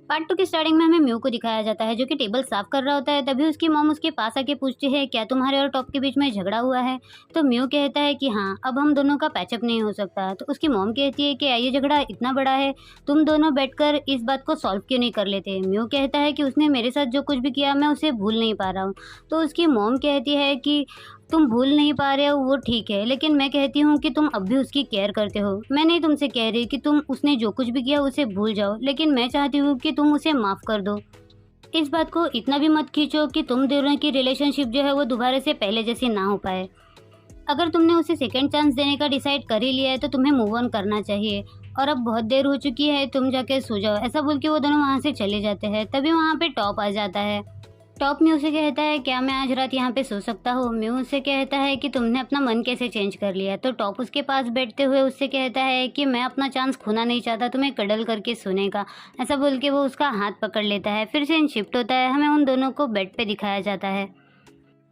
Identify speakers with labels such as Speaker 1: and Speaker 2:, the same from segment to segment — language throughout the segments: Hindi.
Speaker 1: पार्ट 2 की स्टार्टिंग में हमें म्यू को दिखाया जाता है जो कि टेबल साफ कर रहा होता है। तभी उसकी मॉम उसके पास आके पूछती है, क्या तुम्हारे और टॉप के बीच में झगड़ा हुआ है? तो म्यू कहता है कि हाँ, अब हम दोनों का पैचअप नहीं हो सकता। तो उसकी मॉम कहती है कि ये झगड़ा इतना बड़ा है, तुम दोनों बैठकर इस बात को सॉल्व क्यों नहीं कर लेते? म्यू कहता है कि उसने मेरे साथ जो कुछ भी किया मैं उसे भूल नहीं पा रहा हूँ। तो उसकी मॉम कहती है कि तुम भूल नहीं पा रहे हो वो ठीक है, लेकिन मैं कहती हूँ कि तुम अब भी उसकी केयर करते हो। मैं नहीं तुमसे कह रही कि तुम उसने जो कुछ भी किया उसे भूल जाओ, लेकिन मैं चाहती हूँ कि तुम उसे माफ़ कर दो। इस बात को इतना भी मत खींचो कि तुम दोनों की रिलेशनशिप जो है वो दोबारा से पहले जैसी ना हो पाए। अगर तुमने उसे सेकंड चांस देने का डिसाइड कर ही लिया है तो तुम्हें मूव ऑन करना चाहिए। और अब बहुत देर हो चुकी है, तुम जाके सो जाओ। ऐसा बोल के वो दोनों वहाँ से चले जाते हैं। तभी वहाँ पे टॉप आ जाता है। टॉप म्यू से कहता है, क्या मैं आज रात यहाँ पे सो सकता हूँ? म्यू से कहता है कि तुमने अपना मन कैसे चेंज कर लिया? तो टॉप उसके पास बैठते हुए उससे कहता है कि मैं अपना चांस खोना नहीं चाहता तुम्हें कडल करके सोने का। ऐसा बोल के वो उसका हाथ पकड़ लेता है। फिर सीन शिफ्ट होता है, हमें उन दोनों को बेड पे दिखाया जाता है।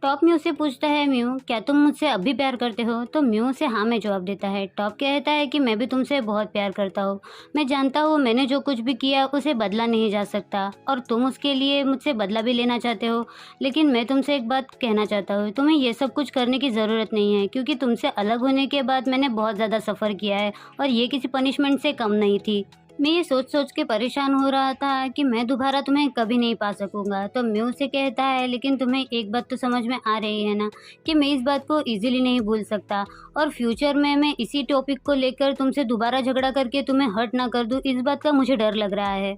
Speaker 1: टॉप म्यू से पूछता है, म्यू क्या तुम मुझसे अब भी प्यार करते हो? तो म्यू से हाँ में जवाब देता है। टॉप कहता है कि मैं भी तुमसे बहुत प्यार करता हूँ। मैं जानता हूँ मैंने जो कुछ भी किया उसे बदला नहीं जा सकता और तुम उसके लिए मुझसे बदला भी लेना चाहते हो। लेकिन मैं तुमसे एक बात कहना चाहता हूँ, तुम्हें ये सब कुछ करने की ज़रूरत नहीं है, क्योंकि तुमसे अलग होने के बाद मैंने बहुत ज़्यादा सफ़र किया है और ये किसी पनिशमेंट से कम नहीं थी। मैं ये सोच सोच के परेशान हो रहा था कि मैं दोबारा तुम्हें कभी नहीं पा सकूंगा। तो म्यू से कहता है, लेकिन तुम्हें एक बात तो समझ में आ रही है ना कि मैं इस बात को इजीली नहीं भूल सकता और फ्यूचर में मैं इसी टॉपिक को लेकर तुमसे दोबारा झगड़ा करके तुम्हें हर्ट ना कर दूं, इस बात का मुझे डर लग रहा है।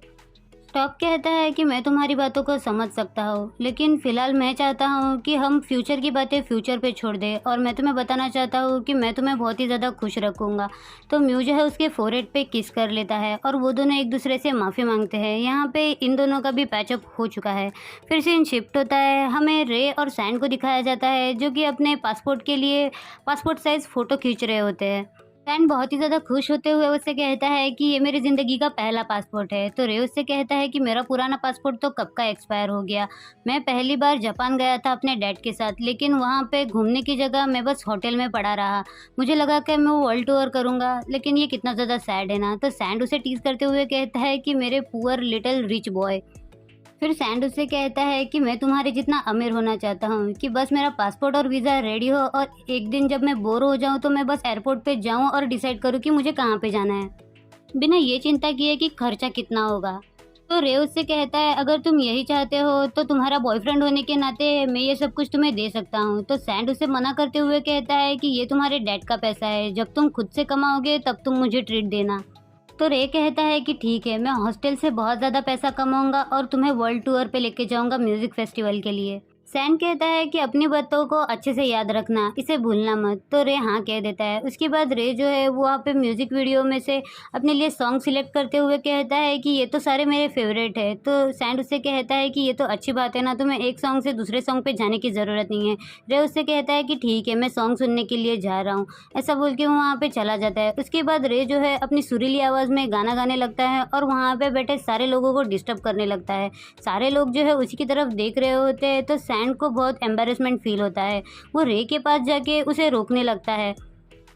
Speaker 1: टॉप कहता है कि मैं तुम्हारी बातों को समझ सकता हूँ, लेकिन फ़िलहाल मैं चाहता हूँ कि हम फ्यूचर की बातें फ्यूचर पे छोड़ दें और मैं तुम्हें बताना चाहता हूँ कि मैं तुम्हें बहुत ही ज़्यादा खुश रखूँगा। तो म्यू जो है उसके फोरहेड पे किस कर लेता है और वो दोनों एक दूसरे से माफ़ी मांगते हैं। यहाँ पे इन दोनों का भी पैचअप हो चुका है। फिर सीन शिफ्ट होता है, हमें रे और सैंड को दिखाया जाता है जो कि अपने पासपोर्ट के लिए पासपोर्ट साइज़ फ़ोटो खींच रहे होते हैं। सैन बहुत ही ज़्यादा खुश होते हुए उससे कहता है कि ये मेरी ज़िंदगी का पहला पासपोर्ट है। तो रे उससे कहता है कि मेरा पुराना पासपोर्ट तो कब का एक्सपायर हो गया। मैं पहली बार जापान गया था अपने डैड के साथ, लेकिन वहाँ पे घूमने की जगह मैं बस होटल में पड़ा रहा। मुझे लगा कि मैं वो वर्ल्ड टूर करूँगा, लेकिन ये कितना ज़्यादा सैड है ना। तो सैंड उसे टीज़ करते हुए कहता है कि मेरे पुअर लिटिल रिच बॉय। फिर सैंड उससे कहता है कि मैं तुम्हारे जितना अमीर होना चाहता हूँ कि बस मेरा पासपोर्ट और वीज़ा रेडी हो और एक दिन जब मैं बोर हो जाऊँ तो मैं बस एयरपोर्ट पे जाऊँ और डिसाइड करूँ कि मुझे कहाँ पे जाना है, बिना ये चिंता किए कि खर्चा कितना होगा। तो रे उससे कहता है, अगर तुम यही चाहते हो तो तुम्हारा बॉयफ्रेंड होने के नाते मैं ये सब कुछ तुम्हें दे सकता हूँ। तो सैंड उसे मना करते हुए कहता है कि ये तुम्हारे डैड का पैसा है, जब तुम खुद से कमाओगे तब तुम मुझे ट्रीट देना। तो रे कहता है कि ठीक है, मैं हॉस्टल से बहुत ज़्यादा पैसा कमाऊंगा और तुम्हें वर्ल्ड टूर पे लेके जाऊंगा म्यूज़िक फेस्टिवल के लिए। सैन कहता है कि अपनी बातों को अच्छे से याद रखना, इसे भूलना मत। तो रे हाँ कह देता है। उसके बाद रे जो है वो वहाँ पे म्यूज़िक वीडियो में से अपने लिए सॉन्ग सिलेक्ट करते हुए कहता है कि ये तो सारे मेरे फेवरेट है। तो सैंड उससे कहता है कि ये तो अच्छी बात है ना, तुम्हें एक सॉन्ग से दूसरे सॉन्ग पे जाने की ज़रूरत नहीं है। रे उससे कहता है कि ठीक है, मैं सॉन्ग सुनने के लिए जा रहा हूँ। ऐसा बोल के वो वहाँ पे चला जाता है। उसके बाद रे जो है अपनी सुरीली आवाज़ में गाना गाने लगता है और वहाँ पे बैठे सारे लोगों को डिस्टर्ब करने लगता है। सारे लोग जो है उसी की तरफ देख रहे होते हैं। तो सैंड को बहुत एम्बैरेसमेंट फील होता है। वो रे के पास जाके उसे रोकने लगता है,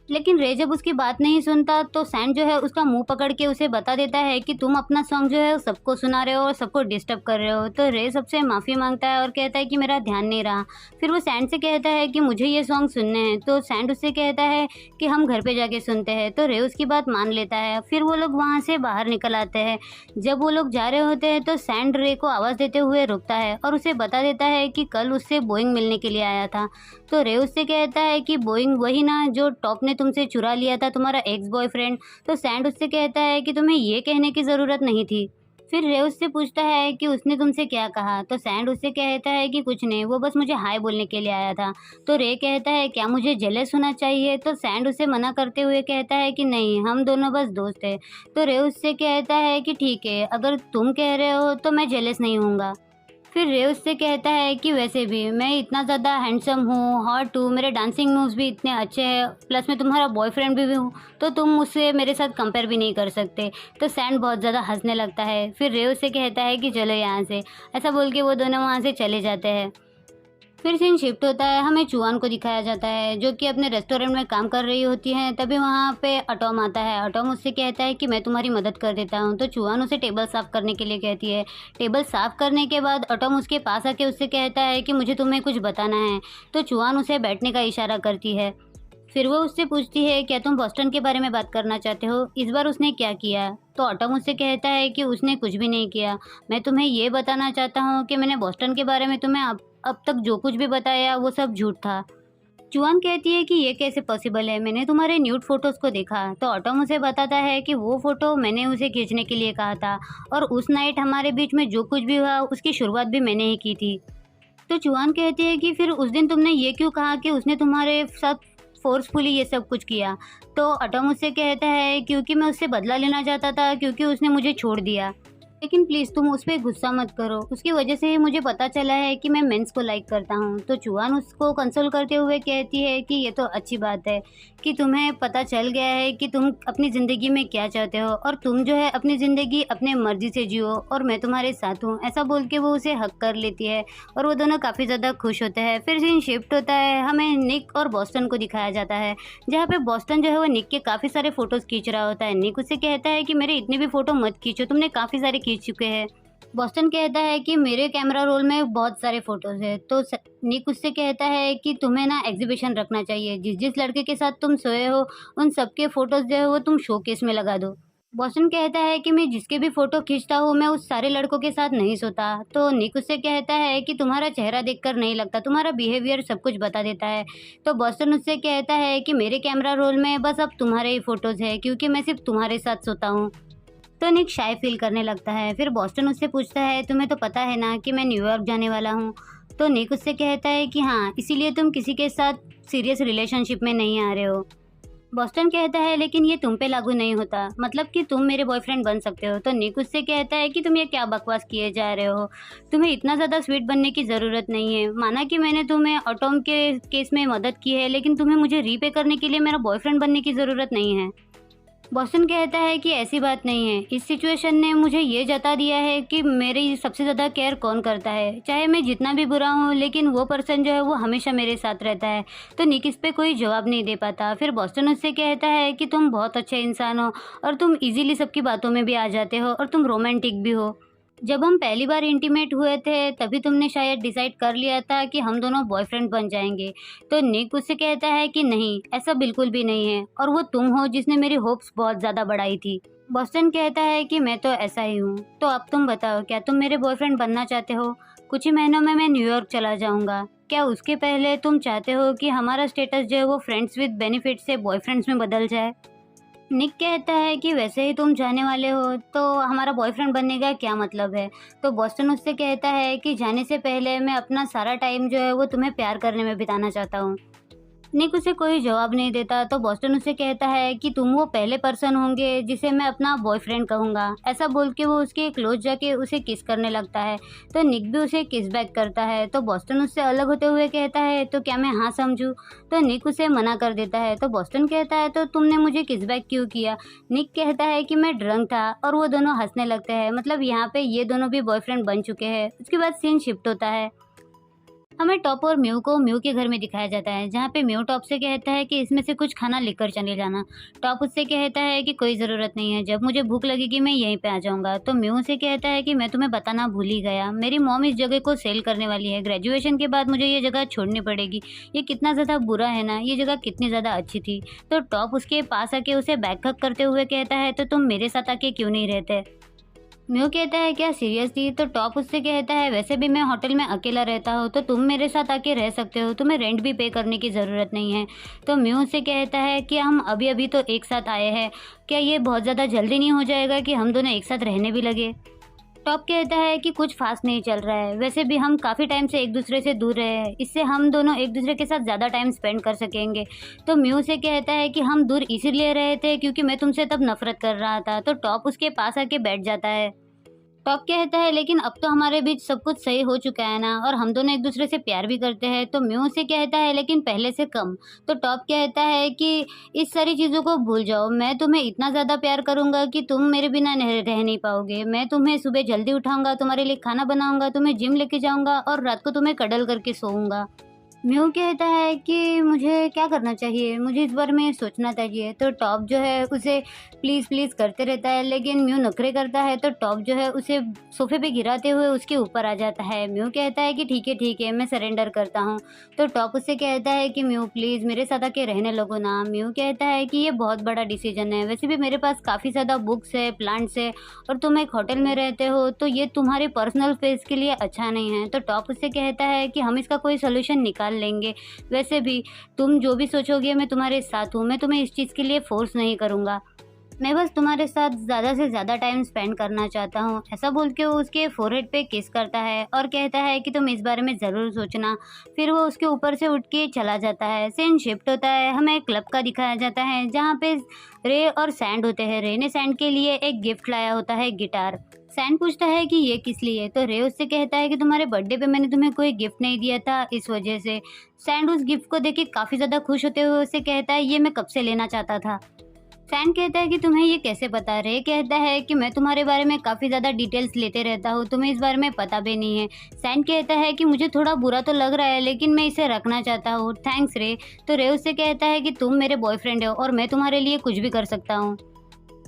Speaker 1: लेकिन रे जब उसकी बात नहीं सुनता तो सैंड जो है उसका मुंह पकड़ के उसे बता देता है कि तुम अपना सॉन्ग जो है सबको सुना रहे हो और सबको डिस्टर्ब कर रहे हो। तो रे सबसे माफ़ी मांगता है और कहता है कि मेरा ध्यान नहीं रहा। फिर वो सैंड से कहता है कि मुझे ये सॉन्ग सुनने हैं। तो सैंड उससे कहता है कि हम घर पे जाके सुनते हैं। तो रे उसकी बात मान लेता है। फिर वो लोग वहाँ से बाहर निकल आते हैं। जब वो लोग जा रहे होते हैं तो सैंड रे को आवाज़ देते हुए रुकता है और उसे बता देता है कि कल उससे बोइंग मिलने के लिए आया था। तो रे उससे कहता है कि बोइंग वही ना जो टॉप ने तुमसे चुरा लिया था, तुम्हारा एक्स बॉयफ्रेंड। तो सैंड उससे कहता है कि तुम्हें ये कहने की ज़रूरत नहीं थी। फिर रे उससे पूछता है कि उसने तुमसे क्या कहा। तो सैंड उससे कहता है कि कुछ नहीं, वो बस मुझे हाय बोलने के लिए आया था। तो रे कहता है क्या मुझे जेलस होना चाहिए? तो सैंड उसे मना करते हुए कहता है कि नहीं, हम दोनों बस दोस्त हैं। तो रे उससे कहता है कि ठीक है, अगर तुम कह रहे हो तो मैं जेलस नहीं होऊंगा। फिर रे उससे कहता है कि वैसे भी मैं इतना ज़्यादा हैंडसम हूँ, हॉट हूँ, मेरे डांसिंग मूव्स भी इतने अच्छे हैं, प्लस मैं तुम्हारा बॉयफ्रेंड भी हूँ, तो तुम मुझसे मेरे साथ कंपेयर भी नहीं कर सकते। तो सैंड बहुत ज़्यादा हंसने लगता है। फिर रे उससे कहता है कि चलो यहाँ से। ऐसा बोल के वो दोनों वहाँ से चले जाते हैं। फिर सीन शिफ्ट होता है, हमें चुआन को दिखाया जाता है जो कि अपने रेस्टोरेंट में काम कर रही होती है। तभी वहाँ पे अटॉम आता है। अटॉम उससे कहता है कि मैं तुम्हारी मदद कर देता हूँ। तो चुआन उसे टेबल साफ़ करने के लिए कहती है। टेबल साफ़ करने के बाद अटॉम उसके पास आके उससे कहता है कि मुझे तुम्हें कुछ बताना है। तो चुआन उसे बैठने का इशारा करती है। फिर वो उससे पूछती है, क्या तुम बॉस्टन के बारे में बात करना चाहते हो? इस बार उसने क्या किया? तो अटॉम उससे कहता है कि उसने कुछ भी नहीं किया। मैं तुम्हें ये बताना चाहता हूँ कि मैंने बॉस्टन के बारे में तुम्हें अब तक जो कुछ भी बताया वो सब झूठ था। चुआन कहती है कि ये कैसे पॉसिबल है? मैंने तुम्हारे न्यूड फोटोज़ को देखा। तो अटॉम उसे बताता है कि वो फ़ोटो मैंने उसे खींचने के लिए कहा था और उस नाइट हमारे बीच में जो कुछ भी हुआ उसकी शुरुआत भी मैंने ही की थी। तो चुआन कहती है कि फिर उस दिन तुमने ये क्यों कहा कि उसने तुम्हारे साथ फ़ोर्सफुली ये सब कुछ किया? तो अटॉम उससे कहता है क्योंकि मैं उससे बदला लेना चाहता था, क्योंकि उसने मुझे छोड़ दिया। लेकिन प्लीज़ तुम उस पे गुस्सा मत करो, उसकी वजह से ही मुझे पता चला है कि मैं मेंस को लाइक करता हूँ। तो चुआन उसको कंसोल करते हुए कहती है कि ये तो अच्छी बात है कि तुम्हें पता चल गया है कि तुम अपनी ज़िंदगी में क्या चाहते हो और तुम जो है अपनी ज़िंदगी अपने मर्ज़ी से जियो और मैं तुम्हारे साथ हूँ। ऐसा बोल के वो उसे हग कर लेती है और वो दोनों काफ़ी ज़्यादा खुश होते हैं। फिर सीन शिफ्ट होता है, हमें निक और बॉस्टन को दिखाया जाता है, जहाँ पे बॉस्टन जो है वो निक के काफ़ी सारे फ़ोटोज़ खींच रहा होता है। निक उससे कहता है कि मेरे इतने भी फ़ोटो मत खींचो, तुमने काफ़ी सारे खींच चुके हैं। बॉस्टन कहता है कि मेरे कैमरा रोल में बहुत सारे फ़ोटोज़ हैं। तो निक उससे कहता है कि तुम्हें ना एग्ज़िबिशन रखना चाहिए। जिस-जिस लड़के के साथ तुम सोए हो, उन सबके फ़ोटोज़ जो है वो तुम शोकेस में लगा दो। बॉस्टन कहता है कि मैं जिसके भी फ़ोटो खींचता हूँ, मैं उस सारे लड़कों के साथ नहीं सोता। तो निक उससे कहता है कि तुम्हारा चेहरा देखकर नहीं लगता, तुम्हारा बिहेवियर सब कुछ बता देता है। तो बॉस्टन उससे कहता है कि मेरे कैमरा रोल में बस अब तुम्हारे ही फ़ोटोज़ हैं, क्योंकि मैं सिर्फ़ तुम्हारे साथ सोता हूँ। तो निक शाय फील करने लगता है। फिर बॉस्टन उससे पूछता है, तुम्हें तो पता है ना कि मैं न्यूयॉर्क जाने वाला हूँ? तो निक उससे कहता है कि हाँ, इसीलिए तुम किसी के साथ सीरियस रिलेशनशिप में नहीं आ रहे हो। बॉस्टन कहता है लेकिन ये तुम पे लागू नहीं होता, मतलब कि तुम मेरे बॉयफ्रेंड बन सकते हो। तो निक उससे कहता है कि तुम ये क्या बकवास किए जा रहे हो, तुम्हें इतना ज़्यादा स्वीट बनने की ज़रूरत नहीं है। माना कि मैंने तुम्हें एटॉम के केस में मदद की है, लेकिन तुम्हें मुझे रीपे करने के लिए मेरा बॉयफ्रेंड बनने की ज़रूरत नहीं है। बॉस्टन कहता है कि ऐसी बात नहीं है, इस सिचुएशन ने मुझे ये जता दिया है कि मेरी सबसे ज़्यादा केयर कौन करता है। चाहे मैं जितना भी बुरा हूँ, लेकिन वो पर्सन जो है वो हमेशा मेरे साथ रहता है। तो निक इस पे कोई जवाब नहीं दे पाता। फिर बॉस्टन उससे कहता है कि तुम बहुत अच्छे इंसान हो और तुम इजीली सबकी बातों में भी आ जाते हो और तुम रोमांटिक भी हो। जब हम पहली बार इंटीमेट हुए थे तभी तुमने शायद डिसाइड कर लिया था कि हम दोनों बॉयफ्रेंड बन जाएंगे। तो निक उससे कहता है कि नहीं, ऐसा बिल्कुल भी नहीं है और वो तुम हो जिसने मेरी होप्स बहुत ज़्यादा बढ़ाई थी। बॉस्टन कहता है कि मैं तो ऐसा ही हूँ। तो अब तुम बताओ, क्या तुम मेरे बॉयफ्रेंड बनना चाहते हो? कुछ ही महीनों में मैं न्यूयॉर्क चला जाऊँगा। क्या उसके पहले तुम चाहते हो कि हमारा स्टेटस जो है वो फ्रेंड्स विद बेनिफिट से बॉयफ्रेंड्स में बदल जाए? निक कहता है कि वैसे ही तुम जाने वाले हो तो हमारा बॉयफ्रेंड बनने का क्या मतलब है? तो बॉस्टन उससे कहता है कि जाने से पहले मैं अपना सारा टाइम जो है वो तुम्हें प्यार करने में बिताना चाहता हूँ। निक उसे कोई जवाब नहीं देता। तो बॉस्टन उसे कहता है कि तुम वो पहले पर्सन होंगे जिसे मैं अपना बॉयफ्रेंड कहूँगा। ऐसा बोल के वो उसके क्लोज जाके उसे किस करने लगता है। तो निक भी उसे किस बैक करता है। तो बॉस्टन उससे अलग होते हुए कहता है, तो क्या मैं हाँ समझूँ? तो निक उसे मना कर देता है। तो बॉस्टन कहता है, तो तुमने मुझे किस बैक क्यों किया? निक कहता है कि मैं ड्रंक था और वो दोनों हंसने लगते हैं। मतलब यहाँ पे ये दोनों भी बॉयफ्रेंड बन चुके हैं। उसके बाद सीन शिफ्ट होता है, हमें टॉप और म्यू को म्यू के घर में दिखाया जाता है, जहाँ पे म्यू टॉप से कहता है कि इसमें से कुछ खाना लेकर चले जाना। टॉप उससे कहता है कि कोई ज़रूरत नहीं है, जब मुझे भूख लगेगी मैं यहीं पे आ जाऊँगा। तो म्यू से कहता है कि मैं तुम्हें बताना भूल ही गया, मेरी मॉम इस जगह को सेल करने वाली है। ग्रेजुएशन के बाद मुझे ये जगह छोड़नी पड़ेगी। ये कितना ज़्यादा बुरा है ना, ये जगह कितनी ज़्यादा अच्छी थी। तो टॉप उसके पास आके उसे बैक हग करते हुए कहता है, तो तुम मेरे साथ आके क्यों नहीं रहते? म्यू कहता है, क्या सीरियसली? तो टॉप उससे कहता है, वैसे भी मैं होटल में अकेला रहता हूँ तो तुम मेरे साथ आके रह सकते हो, तुम्हें रेंट भी पे करने की ज़रूरत नहीं है। तो म्यू उससे कहता है कि हम अभी अभी तो एक साथ आए हैं, क्या ये बहुत ज़्यादा जल्दी नहीं हो जाएगा कि हम दोनों एक साथ रहने भी लगे? टॉप कहता है कि कुछ फास्ट नहीं चल रहा है, वैसे भी हम काफ़ी टाइम से एक दूसरे से दूर रहे हैं, इससे हम दोनों एक दूसरे के साथ ज़्यादा टाइम स्पेंड कर सकेंगे। तो म्यू से कहता है कि हम दूर इसीलिए रहे थे क्योंकि मैं तुमसे तब नफरत कर रहा था। तो टॉप उसके पास आके बैठ जाता है। टॉप कहता है लेकिन अब तो हमारे बीच सब कुछ सही हो चुका है ना, और हम दोनों एक दूसरे से प्यार भी करते हैं। तो म्यू से कहता है लेकिन पहले से कम। तो टॉप कहता है कि इस सारी चीज़ों को भूल जाओ, मैं तुम्हें इतना ज़्यादा प्यार करूंगा कि तुम मेरे बिना रह नहीं पाओगे। मैं तुम्हें सुबह जल्दी उठाऊंगा, तुम्हारे लिए खाना बनाऊंगा, तुम्हें जिम लेके जाऊंगा और रात को तुम्हें कडल करके सोऊंगा। म्यू कहता है कि मुझे क्या करना चाहिए, मुझे इस बारे में सोचना चाहिए। तो टॉप जो है उसे प्लीज़ प्लीज़ करते रहता है, लेकिन म्यू नखरे करता है। तो टॉप जो है उसे सोफे पे गिराते हुए उसके ऊपर आ जाता है। म्यू कहता है कि ठीक है, मैं सरेंडर करता हूँ। तो टॉप उससे कहता है कि म्यू प्लीज़ मेरे साथ आके रहने लगो ना। म्यू कहता है कि ये बहुत बड़ा डिसीजन है, वैसे भी मेरे पास काफ़ी ज़्यादा बुक्स है, प्लांट्स है, और तुम एक होटल में रहते हो, तो ये तुम्हारे पर्सनल स्पेस के लिए अच्छा नहीं है। तो टॉप उससे कहता है कि हम इसका कोई सोल्यूशन निकाल लेंगे। वैसे भी तुम जो भी सोचोगे मैं तुम्हारे साथ हूँ, मैं तुम्हें इस चीज़ के लिए फोर्स नहीं करूँगा। मैं बस तुम्हारे साथ ज़्यादा से ज़्यादा टाइम स्पेंड करना चाहता हूँ। ऐसा बोल के वो उसके फोरहेड पे किस करता है और कहता है कि तुम इस बारे में ज़रूर सोचना। फिर वो उसके ऊपर से उठ के चला जाता है। सीन शिफ्ट होता है, हमें एक क्लब का दिखाया जाता है जहाँ पे रे और सैंड होते हैं। रे ने सैंड के लिए एक गिफ्ट लाया होता है, गिटार। सैंड पूछता है कि ये किस लिए। तो रे उससे कहता है कि तुम्हारे बर्थडे पे मैंने तुम्हें कोई गिफ्ट नहीं दिया था, इस वजह से। सैंड उस गिफ्ट को देख के काफ़ी ज़्यादा खुश होते हुए उससे कहता है ये मैं कब से लेना चाहता था। सैंड कहता है कि तुम्हें ये कैसे पता। रे कहता है कि मैं तुम्हारे बारे में काफ़ी ज़्यादा डिटेल्स लेते रहता हूँ, तुम्हें इस बारे में पता भी नहीं है। सैंड कहता है कि मुझे थोड़ा बुरा तो लग रहा है, लेकिन मैं इसे रखना चाहता हूँ, थैंक्स रे। तो रे उससे कहता है कि तुम मेरे बॉयफ्रेंड हो और मैं तुम्हारे लिए कुछ भी कर सकता हूँ।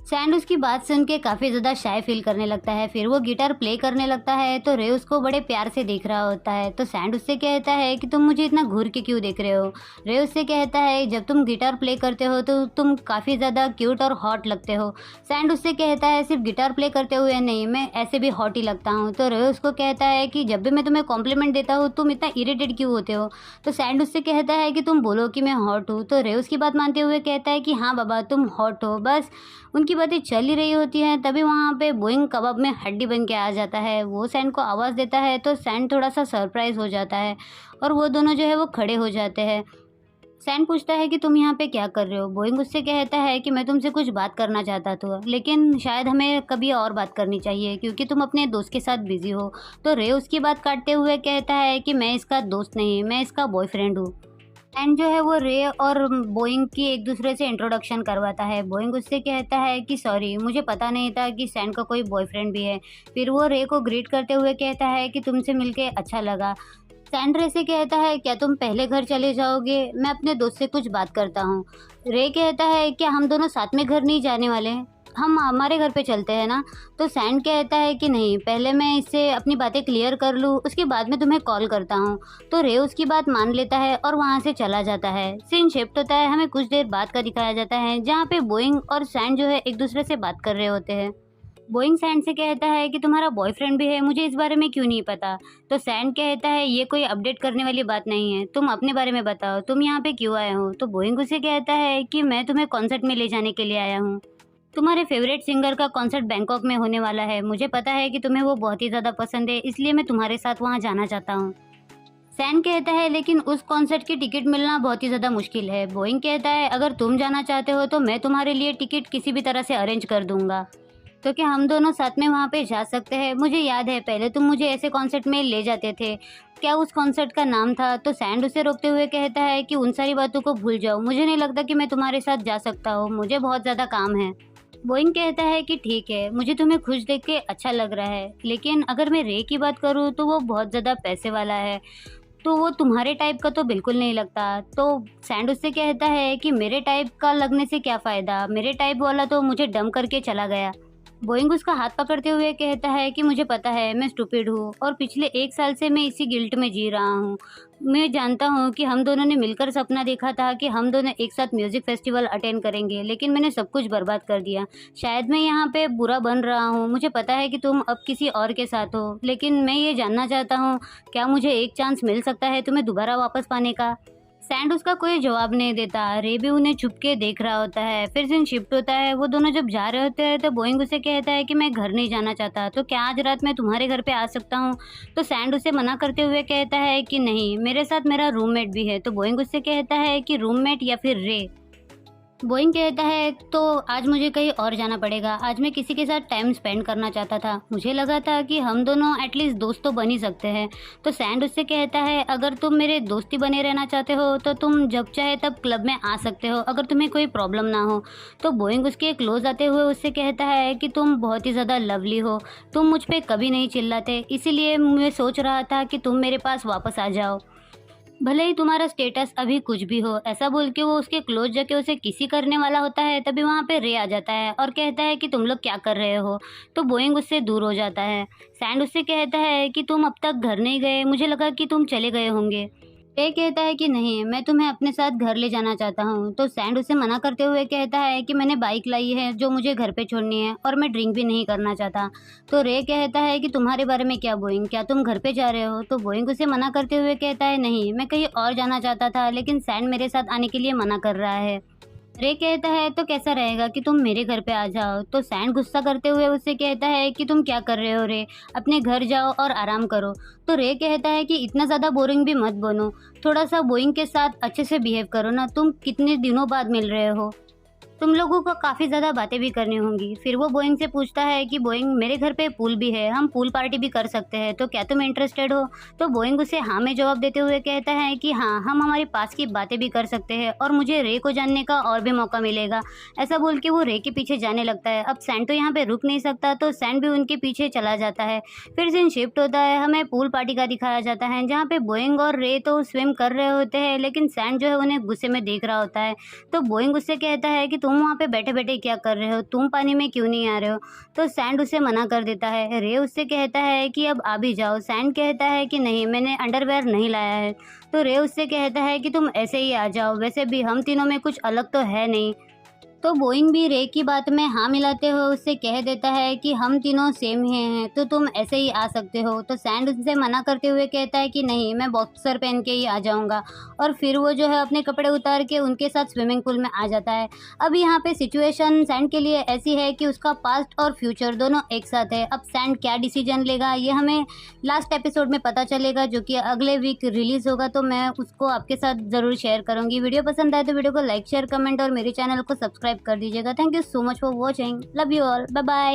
Speaker 1: सैंड उसकी बात सुन के काफ़ी ज़्यादा शाय फील करने लगता है। फिर वो गिटार प्ले करने लगता है। तो रे उसको बड़े प्यार से देख रहा होता है। तो सैंड उससे कहता है कि तुम मुझे इतना घूर के क्यों देख रहे हो। रे उससे कहता है जब तुम गिटार प्ले करते हो तो तुम काफ़ी ज़्यादा क्यूट और हॉट लगते हो। सैंड उससे कहता है सिर्फ गिटार प्ले करते हुए नहीं, मैं ऐसे भी हॉट ही लगता हूँ। तो रे उसको कहता है कि जब भी मैं तुम्हें कॉम्प्लीमेंट देता हूँ तुम इतना इरिटेट क्यों होते हो। तो सैंड उससे कहता है कि तुम बोलो कि मैं हॉट हूँ। तो रे उसकी बात मानते हुए कहता है कि हाँ बाबा तुम हॉट हो। बस उनकी बातें चल ही रही होती हैं, तभी वहाँ पे बोइंग कबाब में हड्डी बन के आ जाता है। वो सैंड को आवाज़ देता है तो सैंड थोड़ा सा सरप्राइज हो जाता है और वो दोनों जो है वो खड़े हो जाते हैं। सैंड पूछता है कि तुम यहाँ पे क्या कर रहे हो। बोइंग उससे कहता है कि मैं तुमसे कुछ बात करना चाहता था, लेकिन शायद हमें कभी और बात करनी चाहिए क्योंकि तुम अपने दोस्त के साथ बिजी हो। तो रे उसकी बात काटते हुए कहता है कि मैं इसका दोस्त नहीं, मैं इसका बॉयफ्रेंड हूँ। एंड जो है वो रे और बोइंग की एक दूसरे से इंट्रोडक्शन करवाता है। बोइंग उससे कहता है कि सॉरी, मुझे पता नहीं था कि सैंड का कोई बॉयफ्रेंड भी है। फिर वो रे को ग्रीट करते हुए कहता है कि तुमसे मिलके अच्छा लगा। सैंड रे से कहता है क्या तुम पहले घर चले जाओगे, मैं अपने दोस्त से कुछ बात करता हूँ। रे कहता है क्या हम दोनों साथ में घर नहीं जाने वाले हैं, हम हमारे घर पे चलते हैं ना। तो सैंड कहता है कि नहीं, पहले मैं इससे अपनी बातें क्लियर कर लूँ, उसके बाद में तुम्हें कॉल करता हूँ। तो रे उसकी बात मान लेता है और वहाँ से चला जाता है। सीन शिफ्ट होता है, हमें कुछ देर बाद का दिखाया जाता है जहाँ पे बोइंग और सैंड जो है एक दूसरे से बात कर रहे होते हैं। बोइंग सैंड से कहता है कि तुम्हारा बॉयफ्रेंड भी है, मुझे इस बारे में क्यों नहीं पता। तो सैंड कहता है ये कोई अपडेट करने वाली बात नहीं है, तुम अपने बारे में बताओ, तुम यहाँ पे क्यों आए हो। तो बोइंग उसे कहता है कि मैं तुम्हें कॉन्सर्ट में ले जाने के लिए आया हूँ। तुम्हारे फेवरेट सिंगर का कॉन्सर्ट बैंकॉक में होने वाला है, मुझे पता है कि तुम्हें वो बहुत ही ज़्यादा पसंद है, इसलिए मैं तुम्हारे साथ वहाँ जाना चाहता हूँ। सैन कहता है लेकिन उस कॉन्सर्ट की टिकट मिलना बहुत ही ज़्यादा मुश्किल है। बोइंग कहता है अगर तुम जाना चाहते हो तो मैं तुम्हारे लिए टिकट किसी भी तरह से अरेंज कर दूंगा, तो क्या हम दोनों साथ में वहाँ पे जा सकते हैं। मुझे याद है पहले तुम मुझे ऐसे कॉन्सर्ट में ले जाते थे, क्या उस कॉन्सर्ट का नाम था। तो सैंड उसे रोकते हुए कहता है कि उन सारी बातों को भूल जाओ, मुझे नहीं लगता कि मैं तुम्हारे साथ जा सकता हूँ, मुझे बहुत ज़्यादा काम है। बोइंग कहता है कि ठीक है, मुझे तुम्हें खुश देख के अच्छा लग रहा है, लेकिन अगर मैं रे की बात करूँ तो वो बहुत ज़्यादा पैसे वाला है, तो वो तुम्हारे टाइप का तो बिल्कुल नहीं लगता। तो सैंड उससे कहता है कि मेरे टाइप का लगने से क्या फ़ायदा, मेरे टाइप वाला तो मुझे डम करके चला गया। बोइंग उसका हाथ पकड़ते हुए कहता है कि मुझे पता है मैं स्टूपिड हूँ और पिछले 1 साल से मैं इसी गिल्ट में जी रहा हूँ। मैं जानता हूँ कि हम दोनों ने मिलकर सपना देखा था कि हम दोनों एक साथ म्यूज़िक फेस्टिवल अटेंड करेंगे, लेकिन मैंने सब कुछ बर्बाद कर दिया। शायद मैं यहाँ पे बुरा बन रहा हूँ, मुझे पता है कि तुम अब किसी और के साथ हो, लेकिन मैं ये जानना चाहता हूँ क्या मुझे एक चांस मिल सकता है तुम्हें दोबारा वापस पाने का। सैंड उसका कोई जवाब नहीं देता। रे भी उन्हें छुप के देख रहा होता है। फिर सीन शिफ्ट होता है, वो दोनों जब जा रहे होते हैं तो बोइंग उसे कहता है कि मैं घर नहीं जाना चाहता, तो क्या आज रात मैं तुम्हारे घर पे आ सकता हूँ। तो सैंड उसे मना करते हुए कहता है कि नहीं, मेरे साथ मेरा रूममेट भी है। तो बोइंग उससे कहता है कि रूममेट या फिर रे। बोइंग कहता है तो आज मुझे कहीं और जाना पड़ेगा। आज मैं किसी के साथ टाइम स्पेंड करना चाहता था। मुझे लगा था कि हम दोनों एटलीस्ट दोस्त तो बन ही सकते हैं। तो सैंड उससे कहता है अगर तुम मेरे दोस्ती बने रहना चाहते हो तो तुम जब चाहे तब क्लब में आ सकते हो, अगर तुम्हें कोई प्रॉब्लम ना हो। तो बोइंग उसके क्लोज आते हुए उससे कहता है कि तुम बहुत ही ज़्यादा लवली हो, तुम मुझ पे कभी नहीं चिल्लाते, इसीलिए मैं सोच रहा था कि तुम मेरे पास वापस आ जाओ, भले ही तुम्हारा स्टेटस अभी कुछ भी हो। ऐसा बोल के वो उसके क्लोज जाके उसे किसी करने वाला होता है, तभी वहाँ पे रे आ जाता है और कहता है कि तुम लोग क्या कर रहे हो। तो बोइंग उससे दूर हो जाता है। सैंड उससे कहता है कि तुम अब तक घर नहीं गए, मुझे लगा कि तुम चले गए होंगे। रे कहता है कि नहीं, मैं तुम्हें अपने साथ घर ले जाना चाहता हूँ। तो सैंड उसे मना करते हुए कहता है कि मैंने बाइक लाई है जो मुझे घर पे छोड़नी है और मैं ड्रिंक भी नहीं करना चाहता। तो रे कहता है कि तुम्हारे बारे में क्या बोइंग, क्या तुम घर पे जा रहे हो। तो बोइंग उसे मना करते हुए कहता है नहीं, मैं कहीं और जाना चाहता था, लेकिन सैंड मेरे साथ आने के लिए मना कर रहा है। रे कहता है तो कैसा रहेगा कि तुम मेरे घर पे आ जाओ। तो सैंड गुस्सा करते हुए उससे कहता है कि तुम क्या कर रहे हो रे, अपने घर जाओ और आराम करो। तो रे कहता है कि इतना ज़्यादा बोरिंग भी मत बनो, थोड़ा सा बोइंग के साथ अच्छे से बिहेव करो ना, तुम कितने दिनों बाद मिल रहे हो, तुम लोगों को काफ़ी ज़्यादा बातें भी करनी होंगी। फिर वो बोइंग से पूछता है कि बोइंग मेरे घर पे पूल भी है, हम पूल पार्टी भी कर सकते हैं, तो क्या तुम इंटरेस्टेड हो। तो बोइंग उसे हाँ में जवाब देते हुए कहता है कि हाँ, हम हमारे पास की बातें भी कर सकते हैं और मुझे रे को जानने का और भी मौका मिलेगा। ऐसा बोल के वो रे के पीछे जाने लगता है। अब सैंड तो यहाँ पे रुक नहीं सकता, तो सैंड भी उनके पीछे चला जाता है। फिर सीन शिफ्ट होता है, हमें पूल पार्टी का दिखाया जाता है जहाँ पे बोइंग और रे तो स्विम कर रहे होते हैं, लेकिन सैंड जो है उन्हें गुस्से में देख रहा होता है। तो बोइंग उससे कहता है कि तुम वहाँ पे बैठे बैठे क्या कर रहे हो, तुम पानी में क्यों नहीं आ रहे हो। तो सैंड उसे मना कर देता है। रे उससे कहता है कि अब आ भी जाओ। सैंड कहता है कि नहीं, मैंने अंडरवेयर नहीं लाया है। तो रे उससे कहता है कि तुम ऐसे ही आ जाओ, वैसे भी हम तीनों में कुछ अलग तो है नहीं। तो बोइंग भी रे की बात में हाँ मिलाते हुए उससे कह देता है कि हम तीनों सेम ही हैं, तो तुम ऐसे ही आ सकते हो। तो सैंड उससे मना करते हुए कहता है कि नहीं, मैं बॉक्सर पहन के ही आ जाऊंगा। और फिर वो जो है अपने कपड़े उतार के उनके साथ स्विमिंग पूल में आ जाता है। अब यहाँ पे सिचुएशन सैंड के लिए ऐसी है कि उसका पास्ट और फ्यूचर दोनों एक साथ है। अब सैंड क्या डिसीजन लेगा ये हमें लास्ट एपिसोड में पता चलेगा, जो कि अगले वीक रिलीज होगा, तो मैं उसको आपके साथ ज़रूर शेयर करूँगी। वीडियो पसंद आए तो वीडियो को लाइक शेयर कमेंट और मेरे चैनल को सब्सक्राइब कर दीजिएगा। Thank you so much for watching, love you all, bye bye.